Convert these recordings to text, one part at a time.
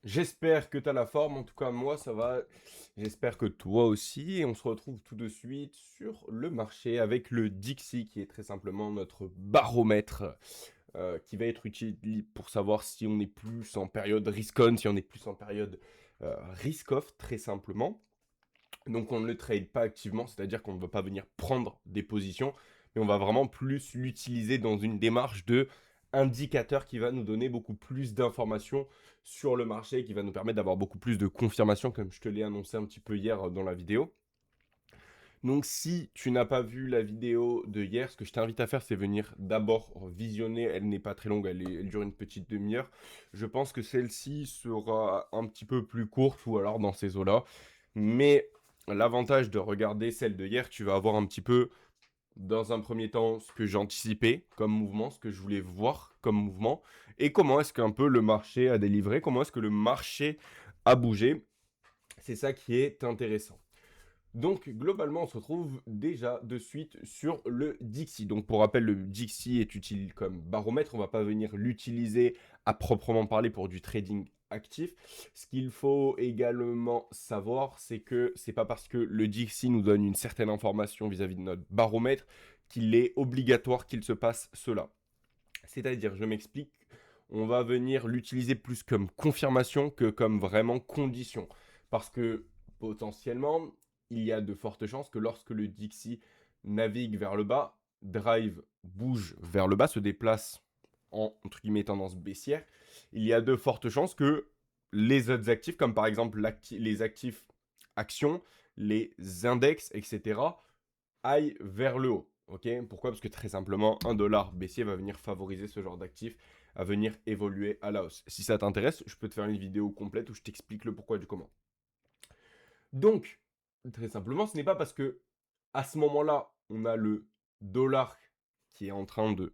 J'espère que tu as la forme, en tout cas moi ça va. J'espère que toi aussi. Et on se retrouve tout de suite sur le marché avec le Dixie qui est très simplement notre baromètre qui va être utile pour savoir si on est plus en période risk-on, si on est plus en période risk-off très simplement. Donc on ne le trade pas activement, c'est-à-dire qu'on ne va pas venir prendre des positions, mais on va vraiment plus l'utiliser dans une démarche de indicateur qui va nous donner beaucoup plus d'informations sur le marché, qui va nous permettre d'avoir beaucoup plus de confirmation, comme je te l'ai annoncé un petit peu hier dans la vidéo. Donc si tu n'as pas vu la vidéo de hier, ce que je t'invite à faire, c'est venir d'abord visionner. Elle n'est pas très longue, elle dure une petite demi-heure. Je pense que celle-ci sera un petit peu plus courte ou alors dans ces eaux-là. Mais l'avantage de regarder celle de hier, tu vas avoir un petit peu, dans un premier temps, ce que j'anticipais comme mouvement, ce que je voulais voir comme mouvement, et comment est-ce qu'un peu le marché a délivré, comment est-ce que le marché a bougé. C'est ça qui est intéressant. Donc globalement, on se retrouve déjà de suite sur le Dixie. Donc pour rappel, le Dixie est utile comme baromètre. On ne va pas venir l'utiliser à proprement parler pour du trading actif. Ce qu'il faut également savoir, c'est que c'est pas parce que le Dixie nous donne une certaine information vis-à-vis de notre baromètre qu'il est obligatoire qu'il se passe cela. C'est-à-dire, je m'explique, on va venir l'utiliser plus comme confirmation que comme vraiment condition. Parce que potentiellement, il y a de fortes chances que lorsque le Dixie navigue vers le bas, Drive bouge vers le bas, se déplace en entre guillemets tendance baissière, il y a de fortes chances que les autres actifs, comme par exemple les actifs actions, les index, etc., aille vers le haut. Ok. Pourquoi? Parce que très simplement, un dollar baissier va venir favoriser ce genre d'actif à venir évoluer à la hausse. Si ça t'intéresse, je peux te faire une vidéo complète où je t'explique le pourquoi du comment. Donc, très simplement, ce n'est pas parce que à ce moment-là, on a le dollar qui est en train de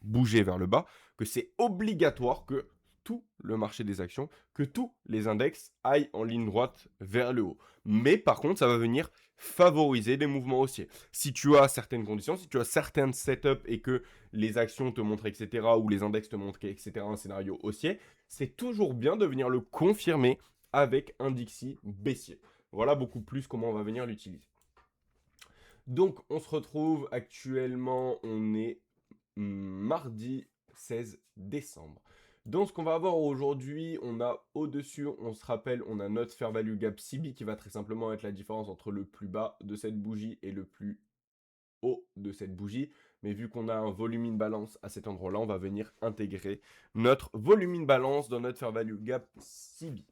bouger vers le bas, que c'est obligatoire que tout le marché des actions, que tous les index aillent en ligne droite vers le haut. Mais par contre, ça va venir favoriser les mouvements haussiers. Si tu as certaines conditions, si tu as certaines setups et que les actions te montrent, etc., ou les index te montrent, etc., un scénario haussier, c'est toujours bien de venir le confirmer avec un Dixie baissier. Voilà beaucoup plus comment on va venir l'utiliser. Donc, on se retrouve actuellement, on est mardi 16 décembre. Donc ce qu'on va avoir aujourd'hui, on a au-dessus, on se rappelle, on a notre Fair Value Gap CB qui va très simplement être la différence entre le plus bas de cette bougie et le plus haut de cette bougie. Mais vu qu'on a un volume in balance à cet endroit-là, on va venir intégrer notre volume in balance dans notre Fair Value Gap CB.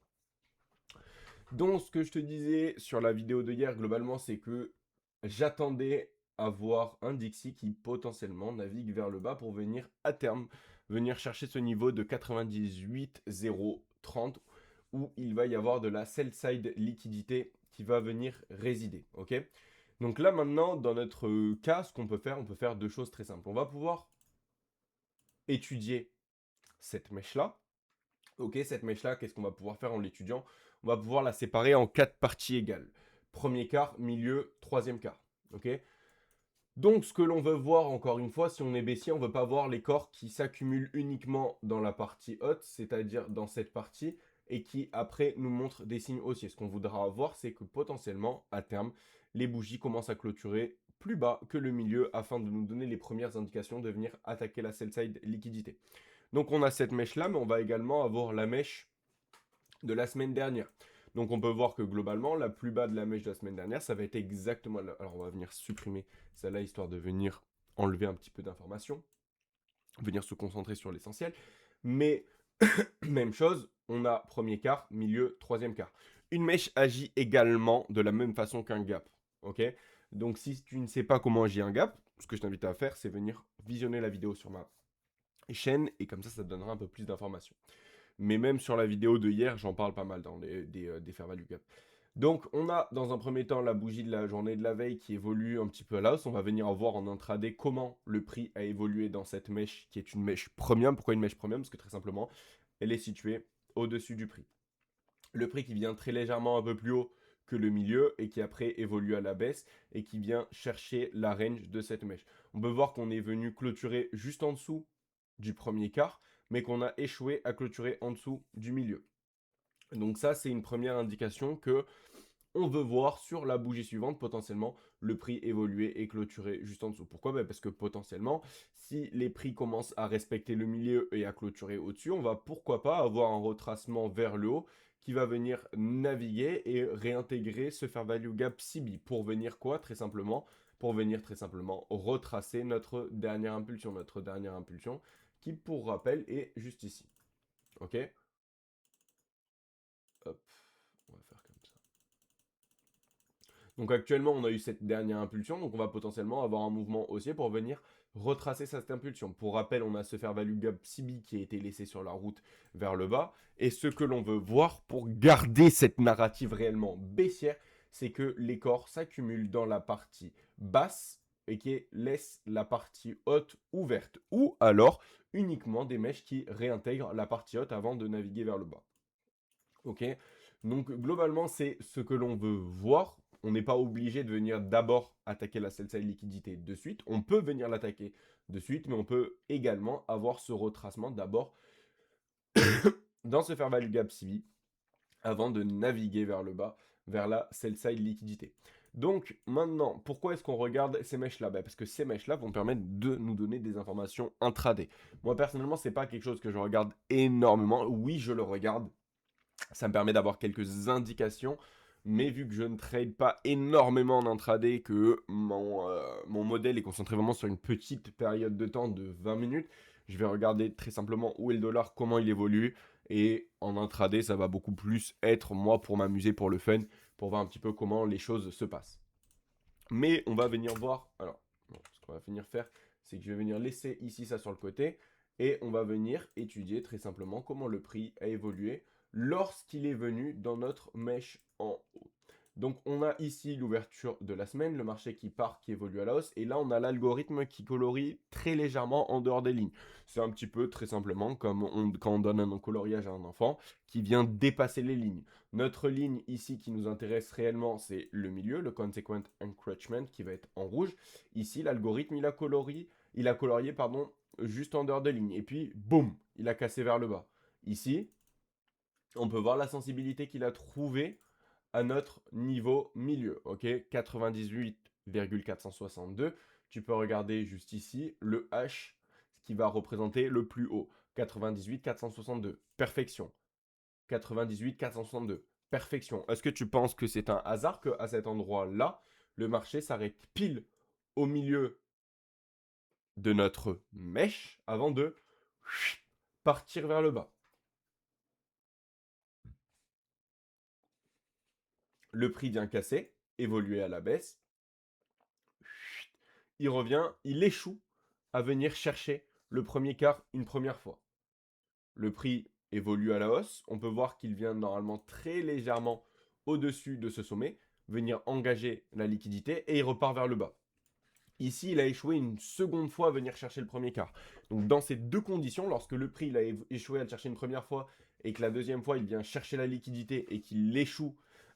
Donc ce que je te disais sur la vidéo de hier, globalement, c'est que j'attendais à voir un Dixie qui potentiellement navigue vers le bas pour venir à terme venir chercher ce niveau de 98,030 où il va y avoir de la sell side liquidité qui va venir résider. Ok. Donc là maintenant, dans notre cas, ce qu'on peut faire, on peut faire deux choses très simples. On va pouvoir étudier cette mèche-là. Ok, cette mèche-là, qu'est-ce qu'on va pouvoir faire en l'étudiant? On va pouvoir la séparer en quatre parties égales. Premier quart, milieu, troisième quart. Ok. Donc, ce que l'on veut voir, encore une fois, si on est baissier, on ne veut pas voir les corps qui s'accumulent uniquement dans la partie haute, c'est-à-dire dans cette partie, et qui après nous montrent des signes haussiers. Ce qu'on voudra voir, c'est que potentiellement, à terme, les bougies commencent à clôturer plus bas que le milieu afin de nous donner les premières indications de venir attaquer la sell side liquidité. Donc on a cette mèche-là, mais on va également avoir la mèche de la semaine dernière. Donc on peut voir que globalement, la plus bas de la mèche de la semaine dernière, ça va être exactement... Alors on va venir supprimer celle-là, histoire de venir enlever un petit peu d'informations, venir se concentrer sur l'essentiel. Mais même chose, on a premier quart, milieu, troisième quart. Une mèche agit également de la même façon qu'un gap. Ok. Donc si tu ne sais pas comment agit un gap, ce que je t'invite à faire, c'est venir visionner la vidéo sur ma chaîne et comme ça te donnera un peu plus d'informations. Mais même sur la vidéo de hier, j'en parle pas mal dans des fair value gap. Donc, on a dans un premier temps la bougie de la journée de la veille qui évolue un petit peu à la hausse. On va venir voir en intraday comment le prix a évolué dans cette mèche qui est une mèche premium. Pourquoi une mèche premium? Parce que très simplement, elle est située au-dessus du prix. Le prix qui vient très légèrement un peu plus haut que le milieu et qui après évolue à la baisse et qui vient chercher la range de cette mèche. On peut voir qu'on est venu clôturer juste en dessous du premier quart, mais qu'on a échoué à clôturer en dessous du milieu. Donc ça, c'est une première indication que on veut voir sur la bougie suivante potentiellement le prix évoluer et clôturer juste en dessous. Pourquoi? Parce que potentiellement, si les prix commencent à respecter le milieu et à clôturer au-dessus, on va pourquoi pas avoir un retracement vers le haut qui va venir naviguer et réintégrer ce fair value gap CB pour venir quoi? Très simplement, pour venir très simplement retracer notre dernière impulsion. Notre dernière impulsion qui, pour rappel, est juste ici. Ok? Hop, on va faire comme ça. Donc actuellement, on a eu cette dernière impulsion, donc on va potentiellement avoir un mouvement haussier pour venir retracer cette impulsion. Pour rappel, on a ce fair value gap CB qui a été laissé sur la route vers le bas. Et ce que l'on veut voir pour garder cette narrative réellement baissière, c'est que les corps s'accumulent dans la partie basse et qui laisse la partie haute ouverte. Ou alors uniquement des mèches qui réintègrent la partie haute avant de naviguer vers le bas. Ok. Donc globalement, c'est ce que l'on veut voir. On n'est pas obligé de venir d'abord attaquer la sell side liquidité de suite. On peut venir l'attaquer de suite, mais on peut également avoir ce retracement d'abord dans ce fair value gap CB avant de naviguer vers le bas, vers la sell side liquidité. Donc maintenant, pourquoi est-ce qu'on regarde ces mèches-là? Parce que ces mèches-là vont permettre de nous donner des informations intraday. Moi personnellement, c'est pas quelque chose que je regarde énormément. Oui, je le regarde, ça me permet d'avoir quelques indications, mais vu que je ne trade pas énormément en intraday, que mon modèle est concentré vraiment sur une petite période de temps de 20 minutes, je vais regarder très simplement où est le dollar, comment il évolue, et en intraday, ça va beaucoup plus être moi pour m'amuser, pour le fun, pour voir un petit peu comment les choses se passent. Mais on va venir voir, alors, bon, ce qu'on va venir faire, c'est que je vais venir laisser ici ça sur le côté, et on va venir étudier très simplement comment le prix a évolué lorsqu'il est venu dans notre mèche en haut. Donc on a ici l'ouverture de la semaine, le marché qui part, qui évolue à la hausse, et là on a l'algorithme qui colorie très légèrement en dehors des lignes. C'est un petit peu très simplement comme quand on donne un coloriage à un enfant qui vient dépasser les lignes. Notre ligne ici qui nous intéresse réellement, c'est le milieu, le consequent encroachment qui va être en rouge. Ici l'algorithme il a colorié pardon, juste en dehors des lignes, et puis boum, il a cassé vers le bas. Ici, on peut voir la sensibilité qu'il a trouvée à notre niveau milieu, ok, 98,462. Tu peux regarder juste ici le H, ce qui va représenter le plus haut, 98,462, perfection. 98,462, perfection. Est-ce que tu penses que c'est un hasard qu'à cet endroit-là, le marché s'arrête pile au milieu de notre mèche avant de partir vers le bas? Le prix vient casser, évoluer à la baisse, il revient, il échoue à venir chercher le premier quart une première fois. Le prix évolue à la hausse, on peut voir qu'il vient normalement très légèrement au-dessus de ce sommet, venir engager la liquidité et il repart vers le bas. Ici, il a échoué une seconde fois à venir chercher le premier quart. Donc dans ces deux conditions, lorsque le prix il a échoué à le chercher une première fois et que la deuxième fois il vient chercher la liquidité et qu'il échoue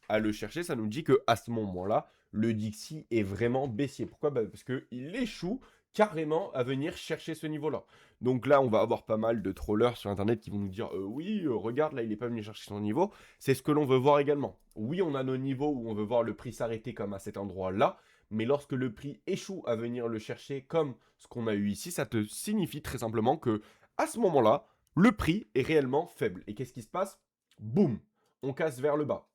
à le chercher, ça nous dit que à ce moment-là, le Dixie est vraiment baissier. Pourquoi? Parce qu'il échoue carrément à venir chercher ce niveau-là. Donc là, on va avoir pas mal de trollers sur Internet qui vont nous dire oui, regarde, là, il n'est pas venu chercher son niveau. C'est ce que l'on veut voir également. Oui, on a nos niveaux où on veut voir le prix s'arrêter comme à cet endroit-là, mais lorsque le prix échoue à venir le chercher comme ce qu'on a eu ici, ça te signifie très simplement que à ce moment-là, le prix est réellement faible. Et qu'est-ce qui se passe? Boum, on casse vers le bas.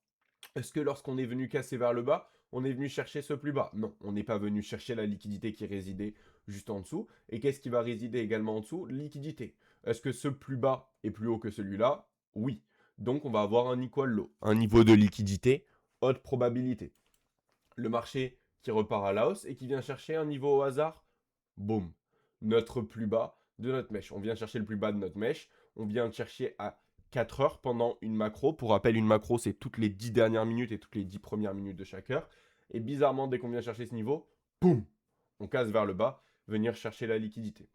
Est-ce que lorsqu'on est venu casser vers le bas, on est venu chercher ce plus bas? Non, on n'est pas venu chercher la liquidité qui résidait juste en dessous. Et qu'est-ce qui va résider également en dessous? Liquidité. Est-ce que ce plus bas est plus haut que celui-là? Oui. Donc on va avoir un equal low, un niveau de liquidité, haute probabilité. Le marché qui repart à la hausse et qui vient chercher un niveau au hasard, boum, notre plus bas de notre mèche. On vient chercher le plus bas de notre mèche, on vient chercher à 4 heures pendant une macro. Pour rappel, une macro, c'est toutes les 10 dernières minutes et toutes les 10 premières minutes de chaque heure. Et bizarrement, dès qu'on vient chercher ce niveau, boum, on casse vers le bas, venir chercher la liquidité.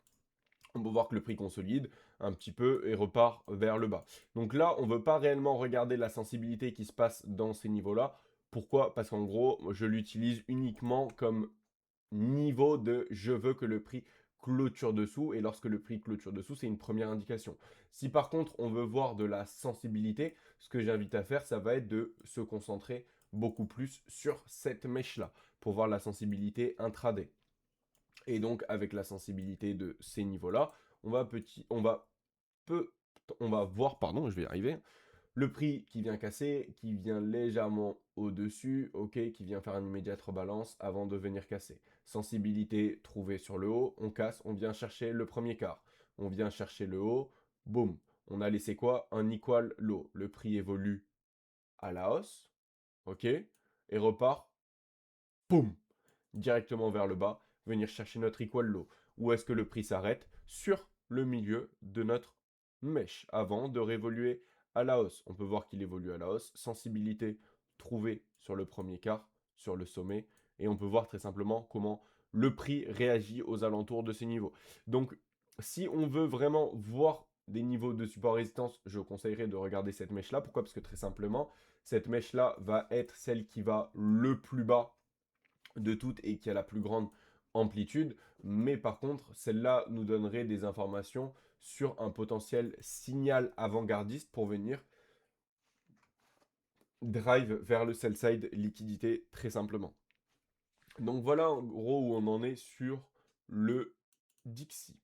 On peut voir que le prix consolide un petit peu et repart vers le bas. Donc là, on ne veut pas réellement regarder la sensibilité qui se passe dans ces niveaux-là. Pourquoi? Parce qu'en gros, je l'utilise uniquement comme niveau de je veux que le prix clôture dessous, et lorsque le prix clôture dessous, c'est une première indication. Si par contre on veut voir de la sensibilité, ce que j'invite à faire, ça va être de se concentrer beaucoup plus sur cette mèche-là, pour voir la sensibilité intraday. Et donc avec la sensibilité de ces niveaux-là, peu, on va voir, pardon, je vais y arriver, le prix qui vient casser, qui vient légèrement au-dessus, ok, qui vient faire une immédiate rebalance avant de venir casser. Sensibilité trouvée sur le haut, on casse, on vient chercher le premier quart. On vient chercher le haut, boum. On a laissé quoi? Un equal low. Le prix évolue à la hausse, ok, et repart, boum, directement vers le bas, venir chercher notre equal low. Où est-ce que le prix s'arrête? Sur le milieu de notre mèche, avant de réévoluer à la hausse. On peut voir qu'il évolue à la hausse. Sensibilité trouvée sur le premier quart, sur le sommet. Et on peut voir très simplement comment le prix réagit aux alentours de ces niveaux. Donc, si on veut vraiment voir des niveaux de support résistance, je conseillerais de regarder cette mèche-là. Pourquoi? Parce que très simplement, cette mèche-là va être celle qui va le plus bas de toutes et qui a la plus grande amplitude. Mais par contre, celle-là nous donnerait des informations sur un potentiel signal avant-gardiste pour venir drive vers le sell side liquidité très simplement. Donc voilà en gros où on en est sur le Dixie.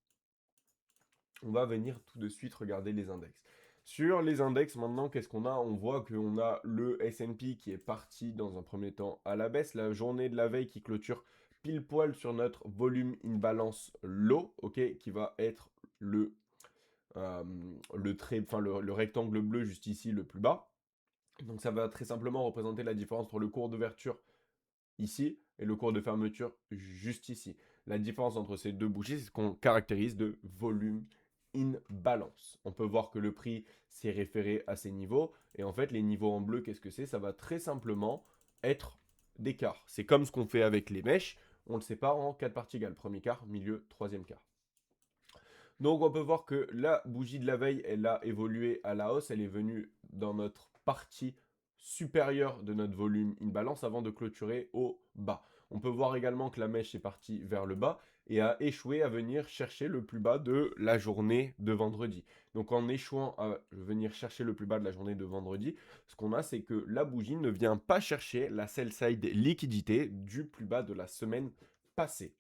On va venir tout de suite regarder les index. Sur les index, maintenant, qu'est-ce qu'on a? On voit qu'on a le S&P qui est parti dans un premier temps à la baisse. La journée de la veille qui clôture pile poil sur notre volume in balance low, ok, qui va être euh, le rectangle bleu juste ici, le plus bas. Donc ça va très simplement représenter la différence entre le cours d'ouverture ici et le cours de fermeture juste ici. La différence entre ces deux bougies, c'est ce qu'on caractérise de volume in balance. On peut voir que le prix s'est référé à ces niveaux. Et en fait, les niveaux en bleu, qu'est-ce que c'est? Ça va très simplement être des quarts. C'est comme ce qu'on fait avec les mèches. On le sépare en 4 parties égales. Premier quart, milieu, troisième quart. Donc on peut voir que la bougie de la veille, elle a évolué à la hausse. Elle est venue dans notre partie supérieure de notre volume in balance avant de clôturer au bas. On peut voir également que la mèche est partie vers le bas et a échoué à venir chercher le plus bas de la journée de vendredi. Donc en échouant à venir chercher le plus bas de la journée de vendredi, ce qu'on a, c'est que la bougie ne vient pas chercher la sell side liquidité du plus bas de la semaine passée.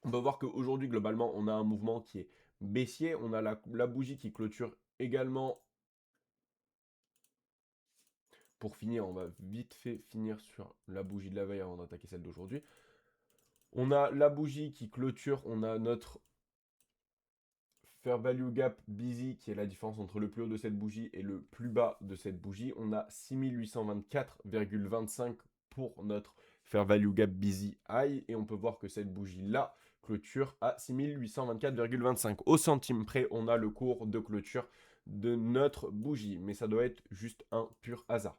On peut voir qu'aujourd'hui, globalement, on a un mouvement qui est baissier. On a la bougie qui clôture également. Pour finir, on va vite fait finir sur la bougie de la veille avant d'attaquer celle d'aujourd'hui. On a la bougie qui clôture, on a notre Fair Value Gap Busy qui est la différence entre le plus haut de cette bougie et le plus bas de cette bougie. On a 6824,25 pour notre Fair Value Gap Busy High et on peut voir que cette bougie-là clôture à 6824,25. Au centime près, on a le cours de clôture de notre bougie, mais ça doit être juste un pur hasard.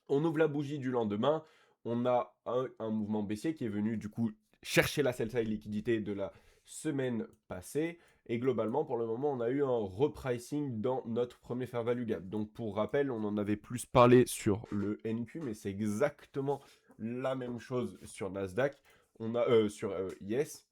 On ouvre la bougie du lendemain, on a un mouvement baissier qui est venu du coup chercher la sell side liquidité de la semaine passée. Et globalement, pour le moment, on a eu un repricing dans notre premier fair value gap. Donc pour rappel, on en avait plus parlé sur le NQ, mais c'est exactement la même chose sur Nasdaq. On a sur Yes,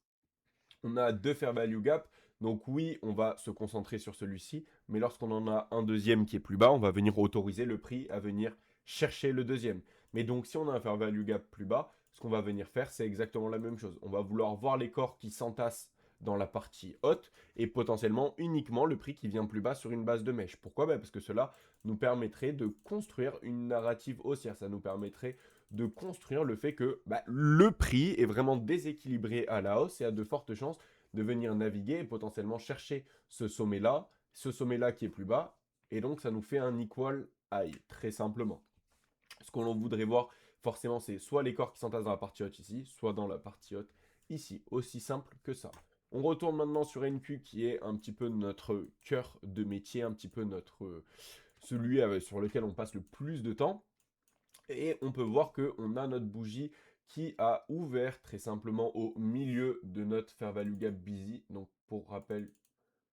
on a deux fair value gap. Donc oui, on va se concentrer sur celui-ci, mais lorsqu'on en a un deuxième qui est plus bas, on va venir autoriser le prix à venir chercher le deuxième. Mais donc si on a un fair value gap plus bas, ce qu'on va venir faire, c'est exactement la même chose. On va vouloir voir les corps qui s'entassent dans la partie haute et potentiellement uniquement le prix qui vient plus bas sur une base de mèche. Pourquoi? Parce que cela nous permettrait de construire une narrative haussière. Ça nous permettrait de construire le fait que le prix est vraiment déséquilibré à la hausse et a de fortes chances de venir naviguer et potentiellement chercher ce sommet-là qui est plus bas, et donc ça nous fait un equal high, très simplement. Ce qu'on voudrait voir, forcément, c'est soit les corps qui s'entassent dans la partie haute ici, soit dans la partie haute ici, aussi simple que ça. On retourne maintenant sur NQ qui est un petit peu notre cœur de métier, un petit peu celui sur lequel on passe le plus de temps. Et on peut voir qu'on a notre bougie qui a ouvert très simplement au milieu de notre Fair Value Gap Busy. Donc pour rappel,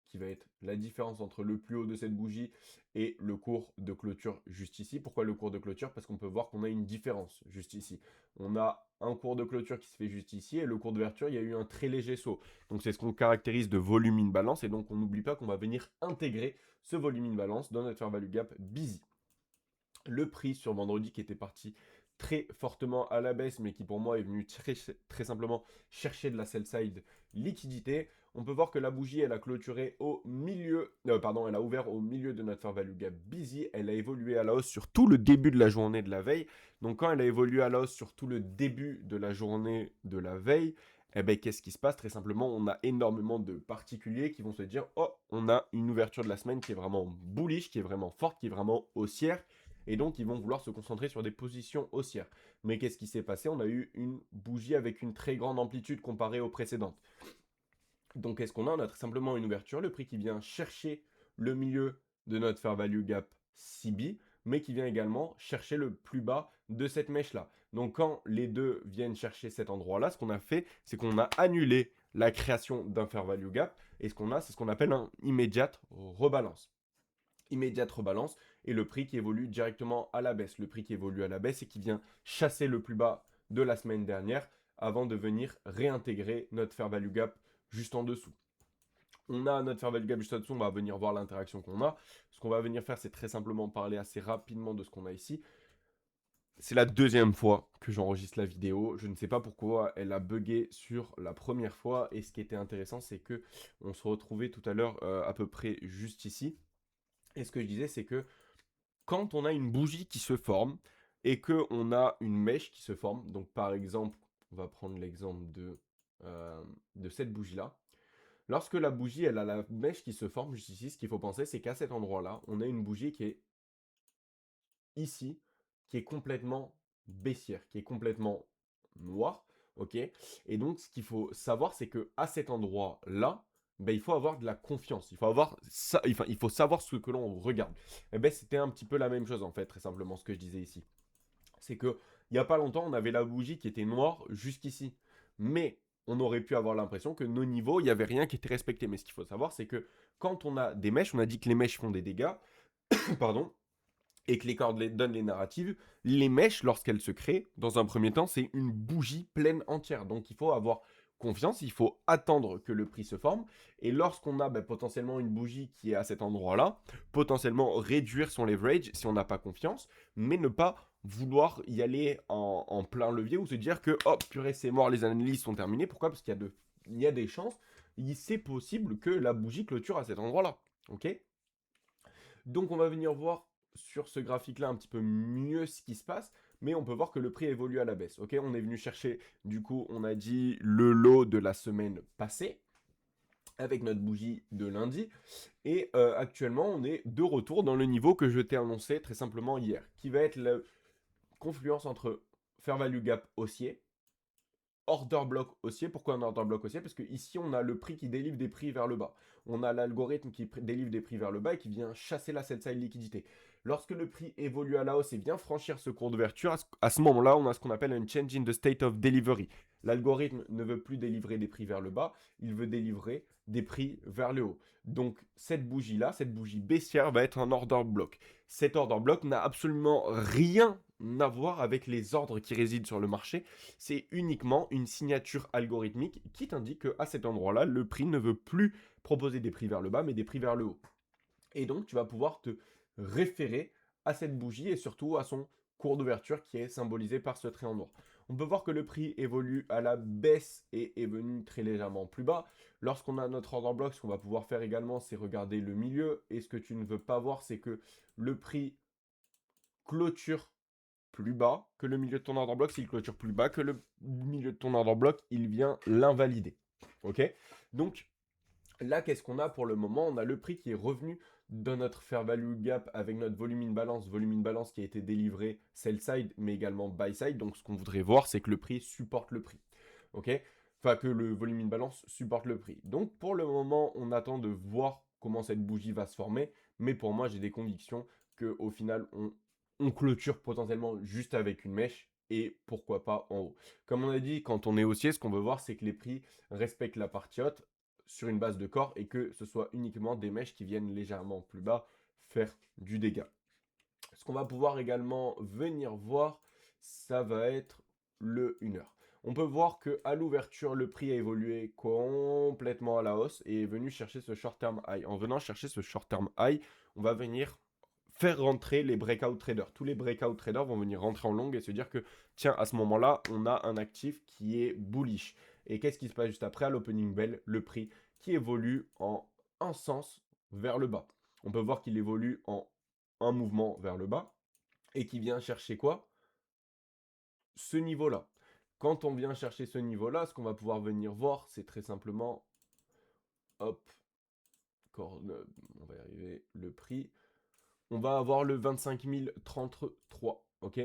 qui va être la différence entre le plus haut de cette bougie et le cours de clôture juste ici. Pourquoi le cours de clôture? Parce qu'on peut voir qu'on a une différence juste ici. On a un cours de clôture qui se fait juste ici, et le cours d'ouverture, il y a eu un très léger saut. Donc c'est ce qu'on caractérise de volume in balance, et donc on n'oublie pas qu'on va venir intégrer ce volume in balance dans notre fair value gap busy. Le prix sur vendredi qui était parti très fortement à la baisse, mais qui pour moi est venu très simplement chercher de la sell side liquidité. On peut voir que la bougie, elle a clôturé au milieu, elle a ouvert au milieu de notre fair value gap busy. Elle a évolué à la hausse sur tout le début de la journée de la veille. Donc quand elle a évolué à la hausse sur tout le début de la journée de la veille, eh ben, qu'est-ce qui se passe? Très simplement, on a énormément de particuliers qui vont se dire, oh, on a une ouverture de la semaine qui est vraiment bullish, qui est vraiment forte, qui est vraiment haussière. Et donc, ils vont vouloir se concentrer sur des positions haussières. Mais qu'est-ce qui s'est passé? On a eu une bougie avec une très grande amplitude comparée aux précédentes. Donc, qu'est-ce qu'on a? On a très simplement une ouverture, le prix qui vient chercher le milieu de notre fair value gap CB, mais qui vient également chercher le plus bas de cette mèche-là. Donc, quand les deux viennent chercher cet endroit-là, ce qu'on a fait, c'est qu'on a annulé la création d'un fair value gap, et ce qu'on a, c'est ce qu'on appelle un immediate rebalance. Immédiate rebalance, et le prix qui évolue directement à la baisse. Le prix qui évolue à la baisse et qui vient chasser le plus bas de la semaine dernière avant de venir réintégrer notre fair value gap juste en dessous. On a notre fair value gap juste en dessous, on va venir voir l'interaction qu'on a. Ce qu'on va venir faire, c'est très simplement parler assez rapidement de ce qu'on a ici. C'est la deuxième fois que j'enregistre la vidéo. Je ne sais pas pourquoi elle a bugué sur la première fois. Et ce qui était intéressant, c'est que on se retrouvait tout à l'heure à peu près juste ici. Et ce que je disais, c'est que quand on a une bougie qui se forme et qu'on a une mèche qui se forme, donc par exemple, on va prendre l'exemple de cette bougie-là. Lorsque la bougie, elle a la mèche qui se forme juste ici, ce qu'il faut penser, c'est qu'à cet endroit-là, on a une bougie qui est ici, qui est complètement baissière, qui est complètement noire, ok? Et donc, ce qu'il faut savoir, c'est que à cet endroit-là, ben, il faut avoir de la confiance. Il faut avoir ça, enfin, il faut savoir ce que l'on regarde. Et ben, c'était un petit peu la même chose, en fait, très simplement, ce que je disais ici. C'est que, il n'y a pas longtemps, on avait la bougie qui était noire jusqu'ici. Mais on aurait pu avoir l'impression que nos niveaux, il n'y avait rien qui était respecté. Mais ce qu'il faut savoir, c'est que quand on a des mèches, on a dit que les mèches font des dégâts, pardon, et que les cordes donnent les narratives, les mèches, lorsqu'elles se créent, dans un premier temps, c'est une bougie pleine entière. Donc il faut avoir confiance, il faut attendre que le prix se forme. Et lorsqu'on a potentiellement une bougie qui est à cet endroit-là, potentiellement réduire son leverage si on n'a pas confiance, mais ne pas vouloir y aller en plein levier ou se dire que, oh purée, c'est mort, les analyses sont terminées. Pourquoi? Parce qu'il y a des chances, c'est possible que la bougie clôture à cet endroit-là. Ok? Donc on va venir voir sur ce graphique-là un petit peu mieux ce qui se passe, mais on peut voir que le prix évolue à la baisse. Ok, on est venu chercher, du coup, on a dit le lot de la semaine passée avec notre bougie de lundi. Et actuellement, on est de retour dans le niveau que je t'ai annoncé très simplement hier, qui va être la confluence entre fair value gap haussier, order block haussier. Pourquoi un order block haussier? Parce que ici on a le prix qui délivre des prix vers le bas. On a l'algorithme qui délivre des prix vers le bas et qui vient chasser la sell side liquidité. Lorsque le prix évolue à la hausse et vient franchir ce cours d'ouverture, à ce moment-là, on a ce qu'on appelle un change in the state of delivery. L'algorithme ne veut plus délivrer des prix vers le bas, il veut délivrer des prix vers le haut. Donc cette bougie-là, cette bougie baissière va être un order block. Cet order block n'a absolument rien à voir avec les ordres qui résident sur le marché. C'est uniquement une signature algorithmique qui t'indique qu'à cet endroit-là, le prix ne veut plus proposer des prix vers le bas, mais des prix vers le haut. Et donc, tu vas pouvoir te référer à cette bougie et surtout à son cours d'ouverture qui est symbolisé par ce trait en noir. On peut voir que le prix évolue à la baisse et est venu très légèrement plus bas. Lorsqu'on a notre order block, ce qu'on va pouvoir faire également, c'est regarder le milieu. Et ce que tu ne veux pas voir, c'est que le prix clôture plus bas que le milieu de ton order block. S'il clôture plus bas que le milieu de ton order block, il vient l'invalider. Ok? Donc, là, qu'est-ce qu'on a pour le moment? On a le prix qui est revenu dans notre fair value gap avec notre volume in balance qui a été délivré sell side mais également buy side. Donc ce qu'on voudrait voir, c'est que le prix supporte le prix. Ok? Enfin, que le volume in balance supporte le prix. Donc pour le moment, on attend de voir comment cette bougie va se former. Mais pour moi, j'ai des convictions qu'au final, on clôture potentiellement juste avec une mèche et pourquoi pas en haut. Comme on a dit, quand on est haussier, ce qu'on veut voir, c'est que les prix respectent la partie haute, sur une base de corps et que ce soit uniquement des mèches qui viennent légèrement plus bas faire du dégât. Ce qu'on va pouvoir également venir voir, ça va être le 1 heure. On peut voir qu'à l'ouverture, le prix a évolué complètement à la hausse et est venu chercher ce short term high. En venant chercher ce short term high, on va venir faire rentrer les breakout traders. Tous les breakout traders vont venir rentrer en long et se dire que, tiens, à ce moment-là, on a un actif qui est bullish. Et qu'est-ce qui se passe juste après à l'opening bell? Le prix qui évolue en un sens vers le bas. On peut voir qu'il évolue en un mouvement vers le bas et qui vient chercher quoi? Ce niveau-là. Quand on vient chercher ce niveau-là, ce qu'on va pouvoir venir voir, c'est très simplement, hop, on va y arriver, le prix. On va avoir le 25 033, ok?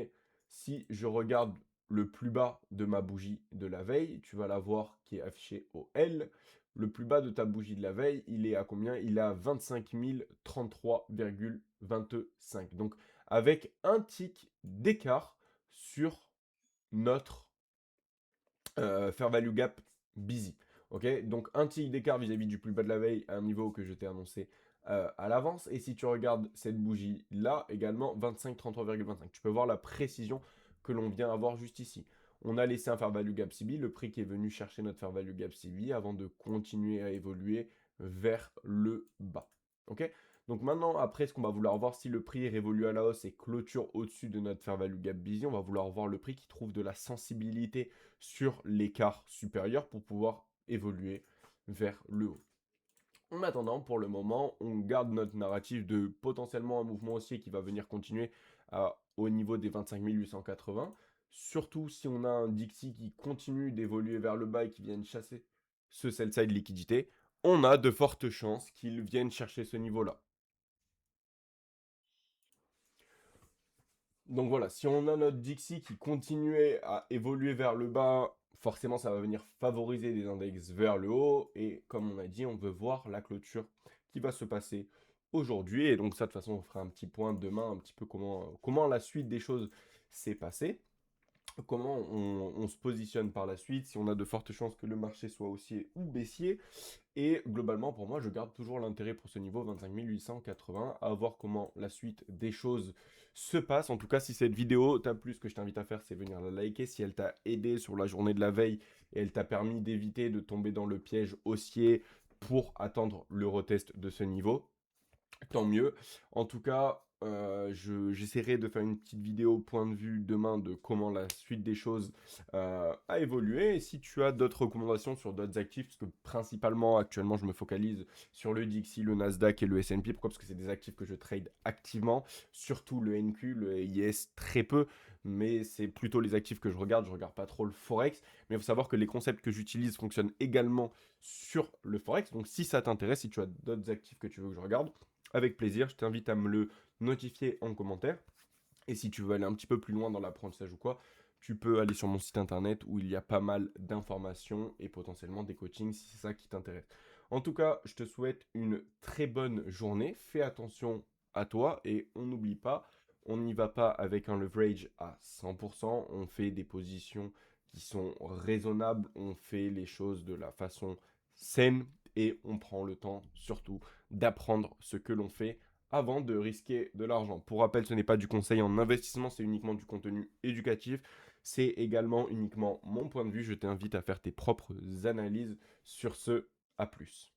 Si je regarde le plus bas de ma bougie de la veille, tu vas la voir qui est affiché au L. Le plus bas de ta bougie de la veille, il est à combien? Il est à 25 033,25. Donc, avec un tick d'écart sur notre fair value gap busy. Ok, donc un tick d'écart vis-à-vis du plus bas de la veille à un niveau que je t'ai annoncé à l'avance. Et si tu regardes cette bougie là également, 25,33,25. Tu peux voir la précision que l'on vient avoir juste ici. On a laissé un fair value gap CB, le prix qui est venu chercher notre fair value gap CB avant de continuer à évoluer vers le bas. Ok, donc maintenant, après, ce qu'on va vouloir voir, si le prix révolue à la hausse et clôture au-dessus de notre fair value gap busy, on va vouloir voir le prix qui trouve de la sensibilité sur l'écart supérieur pour pouvoir évoluer vers le haut. En attendant, pour le moment, on garde notre narratif de potentiellement un mouvement haussier qui va venir continuer au niveau des 25 880. Surtout si on a un Dixie qui continue d'évoluer vers le bas et qui vienne chasser ce sell-side liquidité, on a de fortes chances qu'il vienne chercher ce niveau-là. Donc voilà, si on a notre Dixie qui continuait à évoluer vers le bas, forcément ça va venir favoriser des index vers le haut. Et comme on a dit, on veut voir la clôture qui va se passer aujourd'hui. Et donc ça, de toute façon, on fera un petit point demain, un petit peu comment la suite des choses s'est passée. Comment on se positionne par la suite, si on a de fortes chances que le marché soit haussier ou baissier. Et globalement, pour moi, je garde toujours l'intérêt pour ce niveau 25 880, à voir comment la suite des choses se passe. En tout cas, si cette vidéo t'a plu, ce que je t'invite à faire, c'est venir la liker. Si elle t'a aidé sur la journée de la veille et elle t'a permis d'éviter de tomber dans le piège haussier pour attendre le retest de ce niveau, tant mieux. En tout cas, j'essaierai de faire une petite vidéo point de vue demain de comment la suite des choses a évolué. Et si tu as d'autres recommandations sur d'autres actifs, parce que principalement actuellement je me focalise sur le Dixie, le Nasdaq et le S&P. Pourquoi? Parce que c'est des actifs que je trade activement, surtout le NQ, le IS très peu, mais c'est plutôt les actifs que je regarde pas trop le Forex. Mais il faut savoir que les concepts que j'utilise fonctionnent également sur le Forex. Donc si ça t'intéresse, si tu as d'autres actifs que tu veux que je regarde, avec plaisir, je t'invite à me le notifier en commentaire. Et si tu veux aller un petit peu plus loin dans l'apprentissage ou quoi, tu peux aller sur mon site internet où il y a pas mal d'informations et potentiellement des coachings si c'est ça qui t'intéresse. En tout cas, je te souhaite une très bonne journée. Fais attention à toi et on n'oublie pas, on n'y va pas avec un leverage à 100%. On fait des positions qui sont raisonnables. On fait les choses de la façon saine et on prend le temps surtout d'apprendre ce que l'on fait avant de risquer de l'argent. Pour rappel, ce n'est pas du conseil en investissement, c'est uniquement du contenu éducatif. C'est également uniquement mon point de vue. Je t'invite à faire tes propres analyses sur ce. À plus.